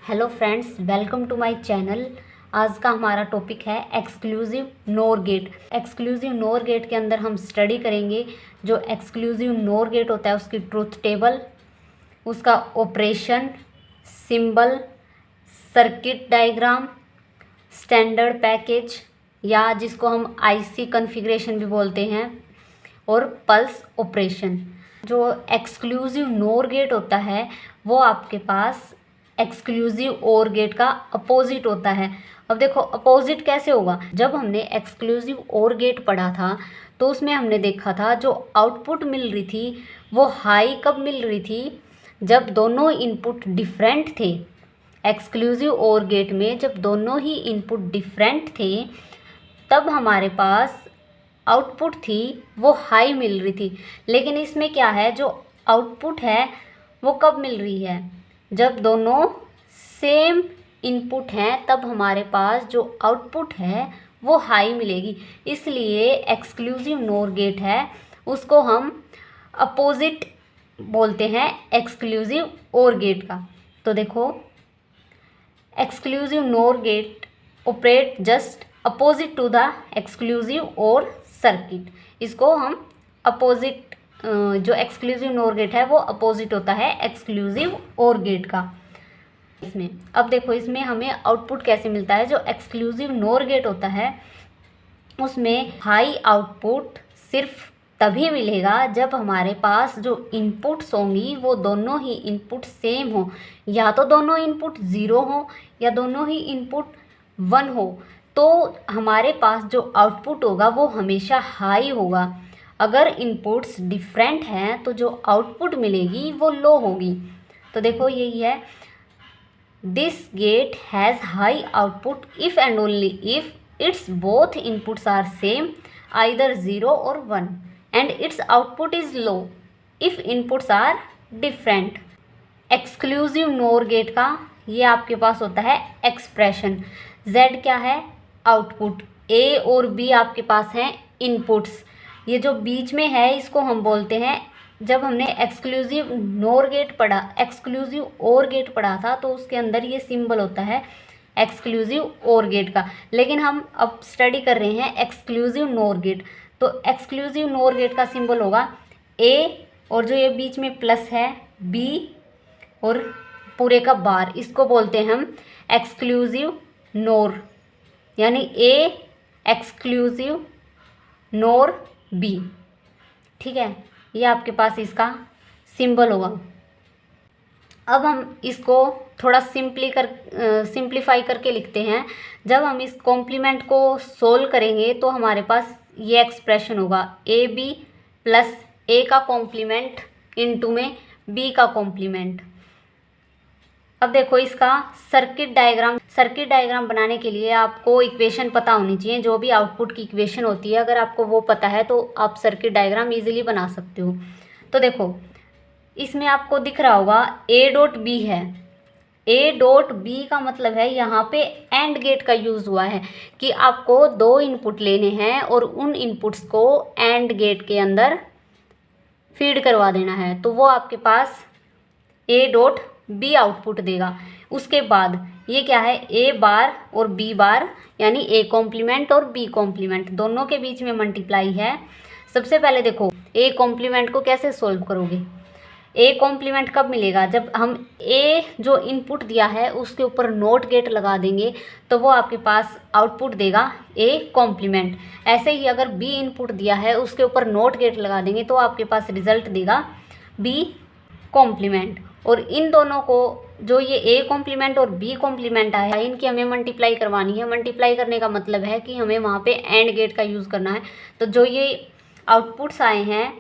Hello friends, welcome to my channel. आज का हमारा टॉपिक है exclusive nor gate. Exclusive nor gate के अंदर हम स्टडी करेंगे जो एक्सक्लूसिव नोर गेट होता है उसकी ट्रुथ टेबल, उसका operation, symbol, circuit diagram, standard package या जिसको हम आईसी कॉन्फ़िगरेशन भी बोलते हैं, और पल्स ऑपरेशन। जो एक्सक्लूसिव नोर गेट होता है वो आपके पास एक्सक्लूसिव ओर गेट का अपोजिट होता है। अब देखो अपोजिट कैसे होगा। जब हमने एक्सक्लूसिव ओर गेट पढ़ा था तो उसमें हमने देखा था जो आउटपुट मिल रही थी वो हाई कब मिल रही थी, जब दोनों इनपुट डिफरेंट थे। एक्सक्लूसिव ओर गेट में जब दोनों ही इनपुट डिफरेंट थे तब हमारे पास आउटपुट थी वो हाई मिल रही थी। लेकिन इसमें क्या है, जो आउटपुट है वो कब मिल रही है, जब दोनों सेम इनपुट हैं तब हमारे पास जो आउटपुट है वो हाई मिलेगी। इसलिए एक्सक्लूसिव नोर गेट है उसको हम अपोजिट बोलते हैं एक्सक्लूसिव ओर गेट का। तो देखो exclusive nor gate operate just opposite to the exclusive or circuit. इसको हम अपोजिट, जो एक्सक्लूसिव नोर गेट है वो अपोजिट होता है एक्सक्लूसिव ओर गेट का। इसमें अब देखो इसमें हमें आउटपुट कैसे मिलता है। जो एक्सक्लूसिव नोर गेट होता है उसमें हाई आउटपुट सिर्फ तभी मिलेगा जब हमारे पास जो इनपुट्स होंगी वो दोनों ही इनपुट सेम हो, या तो दोनों इनपुट 0 हो या दोनों ही इनपुट 1 हो, तो हमारे पास जो आउटपुट होगा वो हमेशा हाई होगा। अगर इनपुट्स डिफरेंट हैं तो जो आउटपुट मिलेगी वो लो होगी। तो देखो यही है, this gate has high output if and only if its both inputs are same, either 0 और 1, and its output is low if inputs are different. Exclusive nor gate का ये आपके पास होता है एक्सप्रेशन। Z क्या है, आउटपुट। A और B आपके पास हैं इनपुट्स। ये जो बीच में है इसको हम बोलते हैं, जब हमने एक्सक्लूसिव नोर गेट पढ़ा, एक्सक्लूसिव ओर गेट पढ़ा था तो उसके अंदर ये सिंबल होता है एक्सक्लूसिव ओर गेट का। लेकिन हम अब स्टडी कर रहे हैं एक्सक्लूसिव नोर गेट। तो एक्सक्लूसिव नोर गेट का सिंबल होगा A, और जो ये बीच में प्लस है B और पूरे का बार, इसको बोलते हैं हम एक्सक्लूसिव नोर, यानी A एक्सक्लूसिव नोर B। ठीक है, ये आपके पास इसका सिंबल होगा। अब हम इसको थोड़ा सिंप्लीफाई करके लिखते हैं। जब हम इस कॉम्प्लीमेंट को सोल्व करेंगे तो हमारे पास ये एक्सप्रेशन होगा AB प्लस A का कॉम्प्लीमेंट इनटू में B का कॉम्प्लीमेंट। अब देखो इसका सर्किट डायग्राम बनाने के लिए आपको इक्वेशन पता होनी चाहिए। जो भी आउटपुट की इक्वेशन होती है अगर आपको वो पता है तो आप सर्किट डायग्राम इजीली बना सकते हो। तो देखो इसमें आपको दिख रहा होगा A डॉट B है। A डॉट B का मतलब है यहाँ पे एंड गेट का यूज़ हुआ है कि आपको 2 इनपुट लेने हैं और उन इनपुट्स को एंड गेट के अंदर फीड करवा देना है, तो वो आपके पास A डॉट B आउटपुट देगा। उसके बाद ये क्या है, A बार और B बार, यानी A कॉम्प्लीमेंट और B कॉम्प्लीमेंट दोनों के बीच में मल्टीप्लाई है। सबसे पहले देखो A कॉम्प्लीमेंट को कैसे सोल्व करोगे। A कॉम्प्लीमेंट कब मिलेगा, जब हम A जो इनपुट दिया है उसके ऊपर नोट गेट लगा देंगे तो वो आपके पास आउटपुट देगा A कॉम्प्लीमेंट। ऐसे ही अगर B इनपुट दिया है उसके ऊपर नोट गेट लगा देंगे तो आपके पास रिजल्ट देगा B कॉम्प्लीमेंट। और इन दोनों को, जो ये A कॉम्प्लीमेंट और B कॉम्प्लीमेंट आया है, इनकी हमें मल्टीप्लाई करवानी है। मल्टीप्लाई करने का मतलब है कि हमें वहाँ पे एंड गेट का यूज़ करना है। तो जो ये आउटपुट्स आए हैं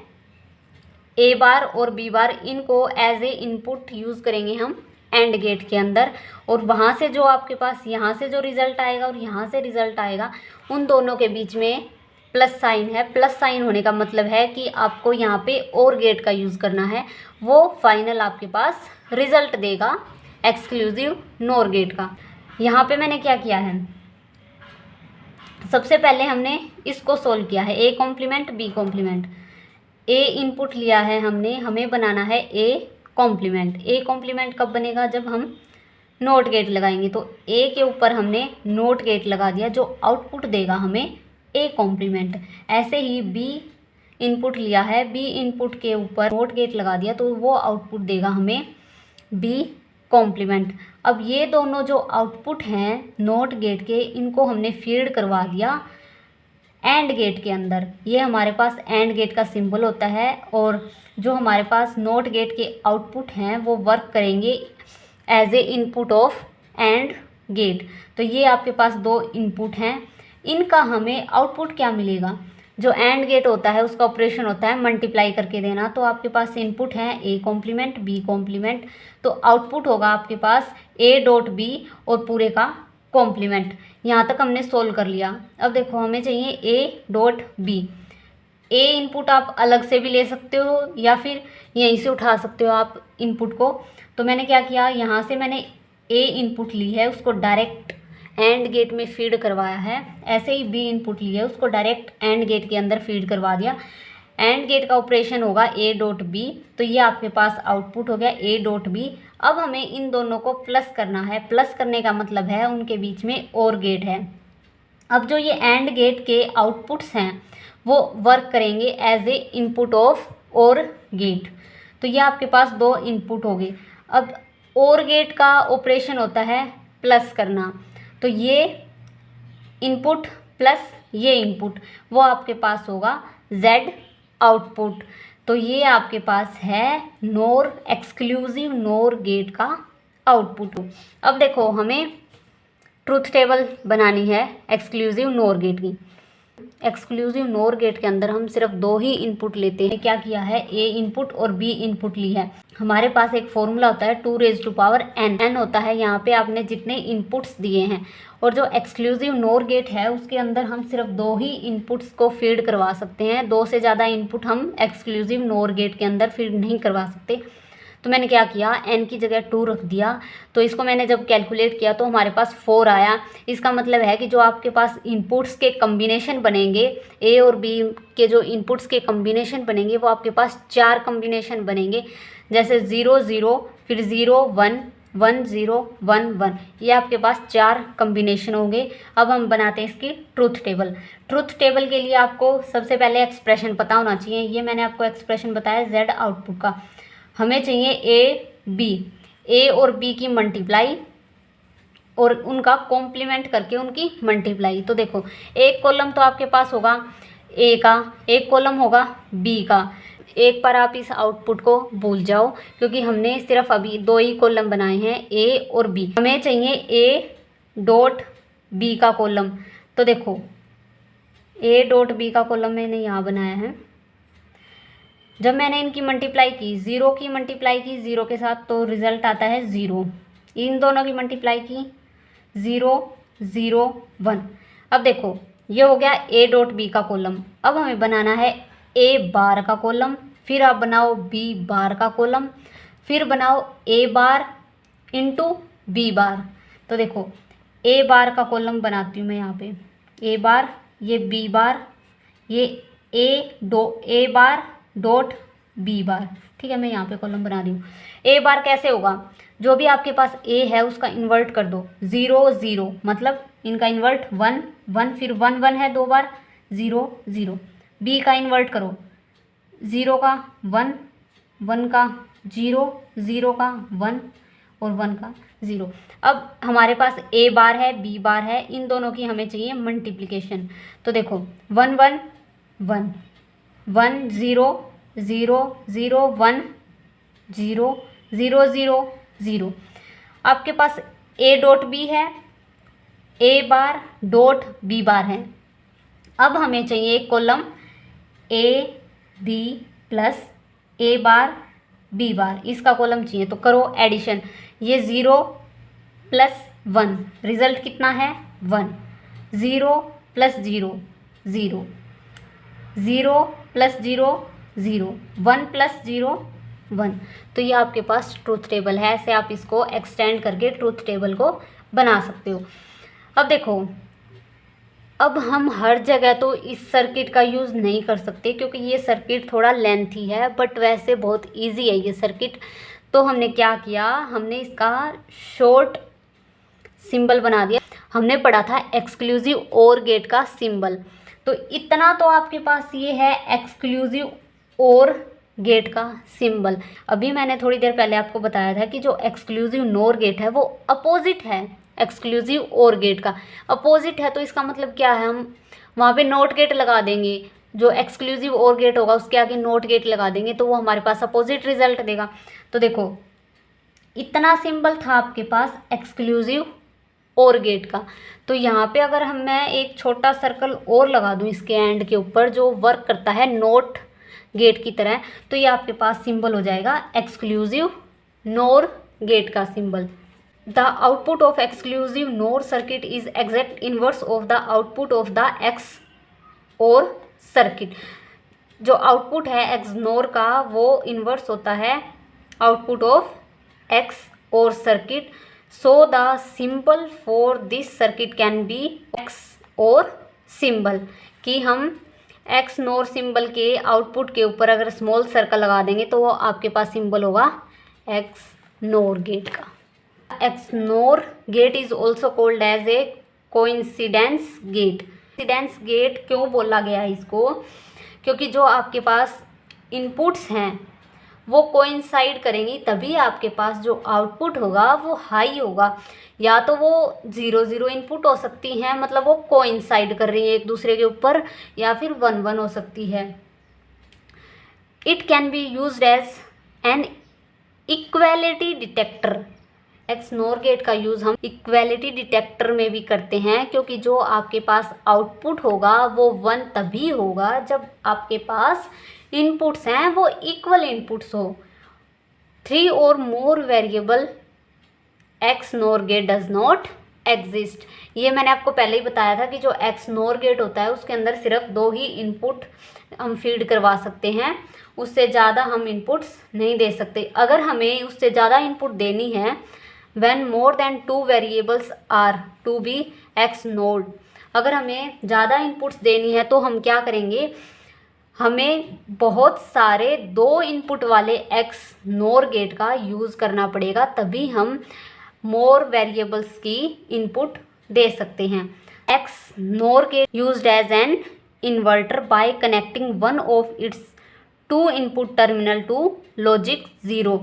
A बार और B बार, इनको एज ए इनपुट यूज़ करेंगे हम एंड गेट के अंदर, और वहाँ से जो आपके पास यहाँ से जो रिज़ल्ट आएगा और यहाँ से रिज़ल्ट आएगा उन दोनों के बीच में प्लस साइन है। प्लस साइन होने का मतलब है कि आपको यहाँ पे और गेट का यूज़ करना है, वो फाइनल आपके पास रिज़ल्ट देगा एक्सक्लूसिव नोर गेट का। यहाँ पे मैंने क्या किया है, सबसे पहले हमने इसको सोल्व किया है A complement B complement. A input लिया है हमने, हमें बनाना है A कॉम्प्लीमेंट। A कॉम्प्लीमेंट कब बनेगा, जब हम नोट गेट लगाएंगे। तो ए के ऊपर हमने नोट गेट लगा दिया, जो आउटपुट देगा हमें ए कॉम्प्लीमेंट। ऐसे ही बी इनपुट लिया है, बी इनपुट के ऊपर नोट गेट लगा दिया, तो वो आउटपुट देगा हमें बी कॉम्प्लीमेंट। अब ये दोनों जो आउटपुट हैं नोट गेट के, इनको हमने फीड करवा दिया एंड गेट के अंदर। ये हमारे पास एंड गेट का सिंबल होता है, और जो हमारे पास नोट गेट के आउटपुट हैं वो वर्क करेंगे as a input of and gate. तो ये आपके पास दो इनपुट हैं, इनका हमें आउटपुट क्या मिलेगा। जो एंड गेट होता है उसका ऑपरेशन होता है मल्टीप्लाई करके देना। तो आपके पास इनपुट है ए कॉम्प्लीमेंट बी कॉम्प्लीमेंट, तो आउटपुट होगा आपके पास ए डॉट बी और पूरे का कॉम्प्लीमेंट। यहाँ तक हमने सोल्व कर लिया। अब देखो हमें चाहिए A dot B. A input आप अलग से भी ले सकते हो या फिर यहीं से उठा सकते हो आप इनपुट को। तो मैंने क्या किया, यहाँ से मैंने ए इनपुट ली है, उसको डायरेक्ट एंड गेट में फीड करवाया है। ऐसे ही बी इनपुट ली है, उसको डायरेक्ट एंड गेट के अंदर फीड करवा दिया। एंड गेट का ऑपरेशन होगा ए डॉट बी, तो ये आपके पास आउटपुट हो गया ए डॉट बी। अब हमें इन दोनों को प्लस करना है। प्लस करने का मतलब है उनके बीच में और गेट है। अब जो ये एंड गेट के आउटपुट्स हैं वो वर्क करेंगे एज ए इनपुट ऑफ और गेट। तो ये आपके पास दो इनपुट हो गए। अब और गेट का ऑपरेशन होता है प्लस करना, तो ये इनपुट प्लस ये इनपुट, वो आपके पास होगा जेड आउटपुट। तो ये आपके पास है नोर एक्सक्लूसिव नोर गेट का आउटपुट। अब देखो हमें ट्रूथ टेबल बनानी है एक्सक्लूसिव नोर गेट की। एक्सक्लूसिव नोर गेट के अंदर हम सिर्फ दो ही इनपुट लेते हैं। क्या किया है, ए इनपुट और बी इनपुट ली है। हमारे पास एक फॉर्मूला होता है 2n। n होता है यहाँ पे आपने जितने इनपुट्स दिए हैं, और जो एक्सक्लूसिव नोर गेट है उसके अंदर हम सिर्फ दो ही इनपुट्स को फीड करवा सकते हैं। दो से ज़्यादा इनपुट हम एक्सक्लूसिव नोर गेट के अंदर फीड नहीं करवा सकते। तो मैंने क्या किया, n की जगह 2 रख दिया। तो इसको मैंने जब कैलकुलेट किया तो हमारे पास 4 आया। इसका मतलब है कि जो आपके पास इनपुट्स के कम्बिनेशन बनेंगे, ए और बी के जो इनपुट्स के कम्बिनेशन बनेंगे वो आपके पास 4 कम्बिनेशन बनेंगे। जैसे 0 0 फिर 0 1 1 0 1 1, ये आपके पास 4 कम्बिनेशन होंगे। अब हम बनाते हैं इसकी ट्रूथ टेबल। ट्रूथ टेबल के लिए आपको सबसे पहले एक्सप्रेशन पता होना चाहिए। ये मैंने आपको एक्सप्रेशन बताया जेड आउटपुट का। हमें चाहिए ए और बी की मल्टीप्लाई और उनका कॉम्प्लीमेंट करके उनकी मल्टीप्लाई। तो देखो एक कॉलम तो आपके पास होगा ए का, एक कॉलम होगा बी का। एक बार आप इस आउटपुट को भूल जाओ क्योंकि हमने सिर्फ अभी दो ही कॉलम बनाए हैं, ए और बी। हमें चाहिए ए डॉट बी का कॉलम। तो देखो ए डॉट बी का कॉलम मैंने यहाँ बनाया है। जब मैंने इनकी मल्टीप्लाई की, 0 की मल्टीप्लाई की 0 के साथ, तो रिज़ल्ट आता है 0। इन दोनों की मल्टीप्लाई की 0 0 1। अब देखो ये हो गया ए डॉट बी का कॉलम। अब हमें बनाना है ए बार का कॉलम, फिर आप बनाओ बी बार का कॉलम, फिर बनाओ ए बार इंटू बी बार। तो देखो ए बार का कॉलम बनाती हूँ मैं यहाँ पे, ए बार, ये बी बार, ये ए बार डॉट बी बार। ठीक है, मैं यहाँ पे कॉलम बना रही हूँ। ए बार कैसे होगा, जो भी आपके पास ए है उसका इन्वर्ट कर दो। 0 0 मतलब इनका इन्वर्ट 1 1, फिर 1 1 है 2 बार, 0 0। बी का इन्वर्ट करो, 0 का 1 1 का 0 0 का 1 और 1 का 0। अब हमारे पास ए बार है बी बार है, इन दोनों की हमें चाहिए मल्टीप्लिकेशन। तो देखो 1 1 1 1 0 0 0 1 0 0 0 0। आपके पास ए डॉट बी है, ए बार डॉट बी बार है। अब हमें चाहिए एक column A B plus A bar B bar, इसका कॉलम चाहिए। तो करो एडिशन, ये 0 प्लस 1, रिज़ल्ट कितना है 1। 0 प्लस 0 0, 0 प्लस 0 0, 1 प्लस 0 1। तो ये आपके पास ट्रूथ टेबल है। ऐसे आप इसको एक्सटेंड करके ट्रूथ टेबल को बना सकते हो। अब देखो, अब हम हर जगह तो इस सर्किट का यूज़ नहीं कर सकते क्योंकि ये सर्किट थोड़ा लेंथी है, बट वैसे बहुत इजी है ये सर्किट। तो हमने क्या किया, हमने इसका शॉर्ट सिंबल बना दिया। हमने पढ़ा था एक्सक्लूसिव और गेट का सिंबल। तो इतना तो आपके पास ये है एक्सक्लूसिव और गेट का सिंबल। अभी मैंने थोड़ी देर पहले आपको बताया था कि जो एक्सक्लूसिव नोर गेट है वो अपोजिट है एक्सक्लूसिव और गेट का, अपोजिट है। तो इसका मतलब क्या है, हम वहाँ पे नोट गेट लगा देंगे, जो एक्सक्लूसिव और गेट होगा उसके आगे नोट गेट लगा देंगे तो वो हमारे पास अपोजिट रिजल्ट देगा। तो देखो इतना सिंबल था आपके पास एक्सक्लूसिव और गेट का। तो यहाँ पे अगर मैं एक छोटा सर्कल और लगा दूँ इसके एंड के ऊपर जो वर्क करता है नोट गेट की तरह, तो ये आपके पास सिंबल हो जाएगा एक्सक्लूसिव नोर गेट का symbol. The output of exclusive NOR circuit is exact inverse of the output of the x और सर्किट। जो आउटपुट है एक्स नोर का वो इनवर्स होता है आउटपुट ऑफ एक्स और circuit. So the symbol for this circuit can be x और symbol, कि हम एक्स नोर सिंबल के आउटपुट के ऊपर अगर स्मॉल सर्कल लगा देंगे तो वो आपके पास सिंबल होगा एक्स नोर गेट का। X NOR gate is also called as a coincidence gate. Coincidence gate क्यों बोला गया है इसको, क्योंकि जो आपके पास इनपुट्स हैं वो कोइंसाइड करेंगी तभी आपके पास जो आउटपुट होगा वो हाई होगा। या तो वो 0 0 इनपुट हो सकती हैं, मतलब वो कोइंसाइड कर रही है एक दूसरे के ऊपर, या फिर 1 1 हो सकती है। It can be used as an equality detector. X NOR gate का यूज़ हम इक्वालिटी डिटेक्टर में भी करते हैं, क्योंकि जो आपके पास आउटपुट होगा वो 1 तभी होगा जब आपके पास इनपुट्स हैं वो इक्वल इनपुट्स हो। 3 और more variable X NOR gate does not exist. ये मैंने आपको पहले ही बताया था कि जो एक्स नोर गेट होता है उसके अंदर सिर्फ 2 ही इनपुट हम फीड करवा सकते हैं, उससे ज़्यादा हम इनपुट्स नहीं दे सकते। अगर हमें उससे ज़्यादा इनपुट देनी है when more than 2 variables are to be x node, अगर हमें ज़्यादा इनपुट्स देनी है तो हम क्या करेंगे, हमें बहुत सारे 2 इनपुट वाले एक्स नोर गेट का यूज़ करना पड़ेगा, तभी हम मोर वेरिएबल्स की इनपुट दे सकते हैं। X NOR gate used as an inverter by connecting one of its 2 input terminal to logic 0।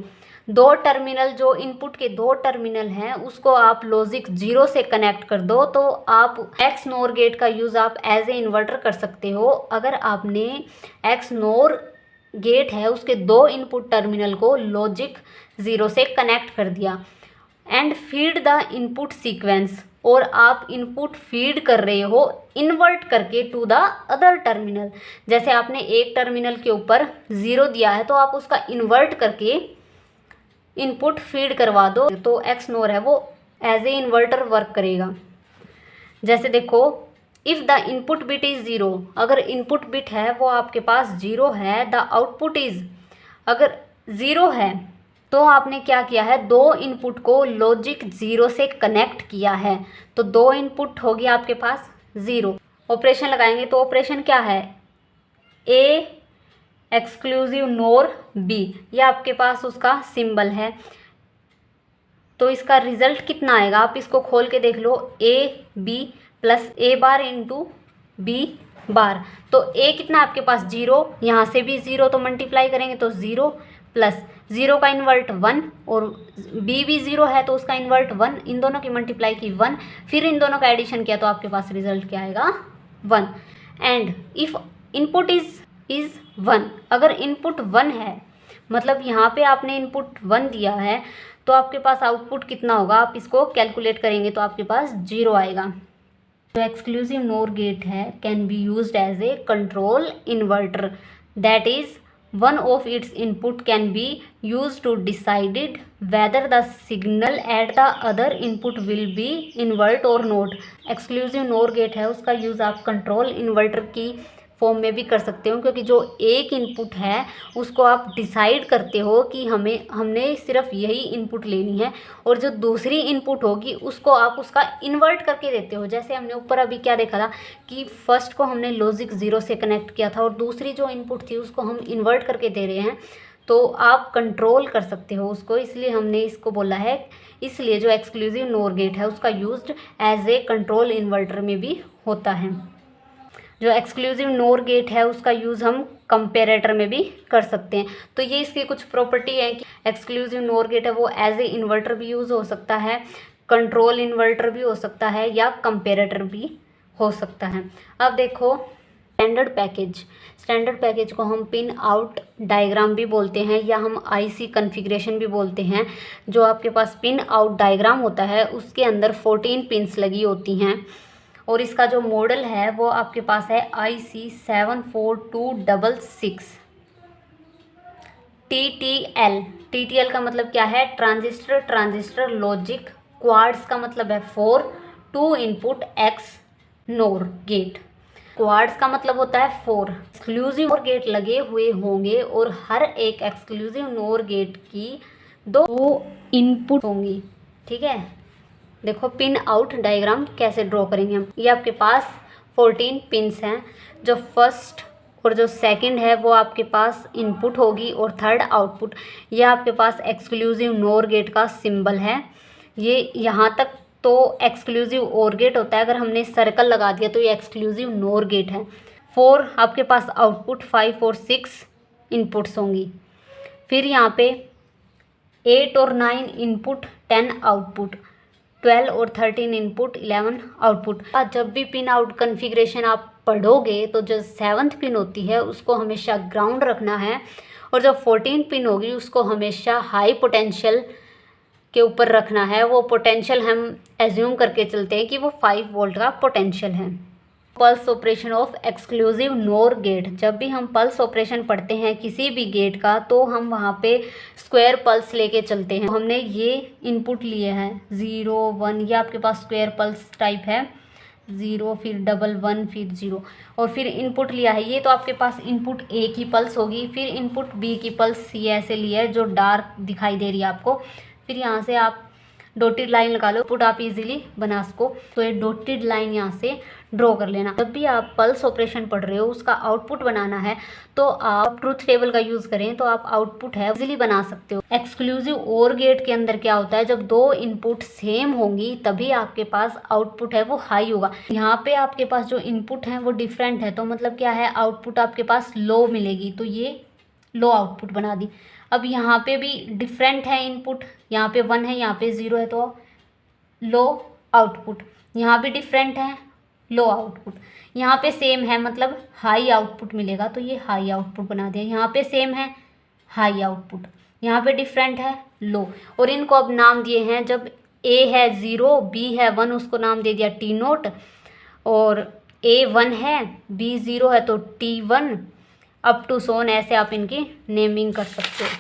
2 terminal, जो इनपुट के 2 टर्मिनल हैं उसको आप लॉजिक 0 से कनेक्ट कर दो तो आप एक्स नोर गेट का यूज़ आप एज ए इन्वर्टर कर सकते हो। अगर आपने एक्स नोर गेट है उसके 2 इनपुट टर्मिनल को लॉजिक 0 से कनेक्ट कर दिया and feed the input sequence, और आप इनपुट फीड कर रहे हो इन्वर्ट करके टू द अदर टर्मिनल। जैसे आपने एक टर्मिनल के ऊपर 0 दिया है तो आप उसका इन्वर्ट करके इनपुट फीड करवा दो तो एक्स नोर है वो एज ए इन्वर्टर वर्क करेगा। जैसे देखो if the input bit is 0, अगर इनपुट बिट है वो आपके पास 0 है, द आउटपुट इज़ अगर 0 है तो आपने क्या किया है, 2 इनपुट को लॉजिक 0 से कनेक्ट किया है, तो 2 इनपुट होगी आपके पास 0। ऑपरेशन लगाएंगे तो ऑपरेशन क्या है, ए एक्सक्लूसिव नोर बी, ये आपके पास उसका सिंबल है। तो इसका रिजल्ट कितना आएगा, आप इसको खोल के देख लो, A B plus A bar into B bar. तो ए कितना आपके पास 0, यहाँ से भी 0 तो मल्टीप्लाई करेंगे तो 0 प्लस 0 का इन्वर्ट 1 और बी भी 0 है तो उसका इन्वर्ट 1, इन दोनों की मल्टीप्लाई की 1, फिर इन दोनों का एडिशन किया तो आपके पास रिजल्ट क्या आएगा 1। एंड इफ़ इनपुट इज़ 1, अगर इनपुट 1 है मतलब यहाँ पे आपने इनपुट 1 दिया है तो आपके पास आउटपुट कितना होगा, आप इसको कैलकुलेट करेंगे तो आपके पास 0 आएगा। जो एक्सक्लूसिव नोर गेट है can be used as a control inverter, that is one of its input can be used to decided whether the signal at the other input will be invert or not। exclusive NOR gate है उसका use आप control inverter की form में भी कर सकते हो, क्योंकि जो एक इनपुट है उसको आप डिसाइड करते हो कि हमने सिर्फ यही इनपुट लेनी है, और जो दूसरी इनपुट होगी उसको आप उसका इन्वर्ट करके देते हो। जैसे हमने ऊपर अभी क्या देखा था कि फर्स्ट को हमने लॉजिक 0 से कनेक्ट किया था और दूसरी जो इनपुट थी उसको हम इन्वर्ट करके दे रहे हैं, तो आप कंट्रोल कर सकते हो उसको, इसलिए हमने इसको बोला है। इसलिए जो एक्सक्लूसिव नोर गेट है उसका used as a control inverter में भी होता है। जो एक्सक्लूसिव नोर गेट है उसका यूज़ हम कंपेरेटर में भी कर सकते हैं। तो ये इसकी कुछ प्रॉपर्टी है कि एक्सक्लूसिव नोर गेट है वो एज ए इन्वर्टर भी यूज़ हो सकता है, कंट्रोल इन्वर्टर भी हो सकता है, या कंपेरेटर भी हो सकता है। अब देखो स्टैंडर्ड पैकेज को हम पिन आउट डायग्राम भी बोलते हैं, या हम आईसी कॉन्फ़िगरेशन भी बोलते हैं। जो आपके पास पिन आउट डायग्राम होता है उसके अंदर 14 पिन्स लगी होती हैं, और इसका जो मॉडल है वो आपके पास है IC74266 TTL का मतलब क्या है? Transistor logic. क्वार्ट्स का मतलब है 4, 2 इनपुट X नोर गेट। क्वार्ट्स का मतलब होता है 4। एक्सक्लूसिव नोर गेट लगे हुए होंगे और हर एक एक्सक्लूसिव नोर गेट की 2 इनपुट होंगी। ठीक है, देखो पिन आउट डायग्राम कैसे ड्रॉ करेंगे हम। ये आपके पास 14 पिन्स हैं। जो फर्स्ट और जो सेकंड है वो आपके पास इनपुट होगी और थर्ड आउटपुट। ये आपके पास एक्सक्लूसिव नोर गेट का सिंबल है। ये यहाँ तक तो एक्सक्लूसिव ओर गेट होता है। अगर हमने सर्कल लगा दिया तो ये एक्सक्लूसिव नोर गेट है। 4 आपके पास आउटपुट, 5 और 6 इनपुट्स होंगी। फिर यहाँ पे 8 और 9 इनपुट, 10 आउटपुट, 12 और 13 इनपुट, 11 आउटपुट। जब भी पिन आउट कॉन्फ़िगरेशन आप पढ़ोगे तो जो 7th पिन होती है उसको हमेशा ग्राउंड रखना है, और जो 14 पिन होगी उसको हमेशा हाई पोटेंशियल के ऊपर रखना है। वो पोटेंशियल हम एज्यूम करके चलते हैं कि वो 5 वोल्ट का पोटेंशियल है। Pulse operation of exclusive nor gate. जब भी हम पल्स ऑपरेशन पढ़ते हैं किसी भी गेट का तो हम वहाँ पे स्क्वायर पल्स लेके चलते हैं। तो हमने ये इनपुट लिए हैं 0 1, ये आपके पास स्क्वायर पल्स टाइप है, 0 फिर 1 1 फिर 0, और फिर इनपुट लिया है। ये तो आपके पास इनपुट ए की पल्स होगी। फिर इनपुट बी की पल्स ये ऐसे लिया है जो डार्क दिखाई दे रही है आपको। फिर यहाँ से आप डॉटेड लाइन लगा लो, पुट आप इजीली बना सको। तो ये डॉटेड लाइन यहाँ से ड्रॉ कर लेना। जब भी आप पल्स ऑपरेशन पढ़ रहे हो उसका आउटपुट बनाना है तो आप ट्रूथ टेबल का यूज़ करें तो आप आउटपुट है इजीली बना सकते हो। एक्सक्लूसिव ओर गेट के अंदर क्या होता है, जब 2 इनपुट सेम होंगी तभी आपके पास आउटपुट है वो हाई होगा। यहाँ पे आपके पास जो इनपुट है वो डिफरेंट है, तो मतलब क्या है, आउटपुट आपके पास लो मिलेगी, तो ये लो आउटपुट बना दी। अब यहाँ पे भी डिफरेंट है इनपुट, यहाँ पे 1 है, यहाँ पे 0 है, तो लो आउटपुट। यहाँ भी डिफरेंट है, लो आउटपुट। यहाँ पे सेम है मतलब हाई आउटपुट मिलेगा, तो ये हाई आउटपुट बना दिया। यहाँ पे सेम है, हाई आउटपुट। यहाँ पे डिफरेंट है, लो। और इनको अब नाम दिए हैं, जब A है 0, B है 1, उसको नाम दे दिया T0, और A 1 है, B 0 है तो T1, अप टू सोन, ऐसे आप इनकी नेमिंग कर सकते हो।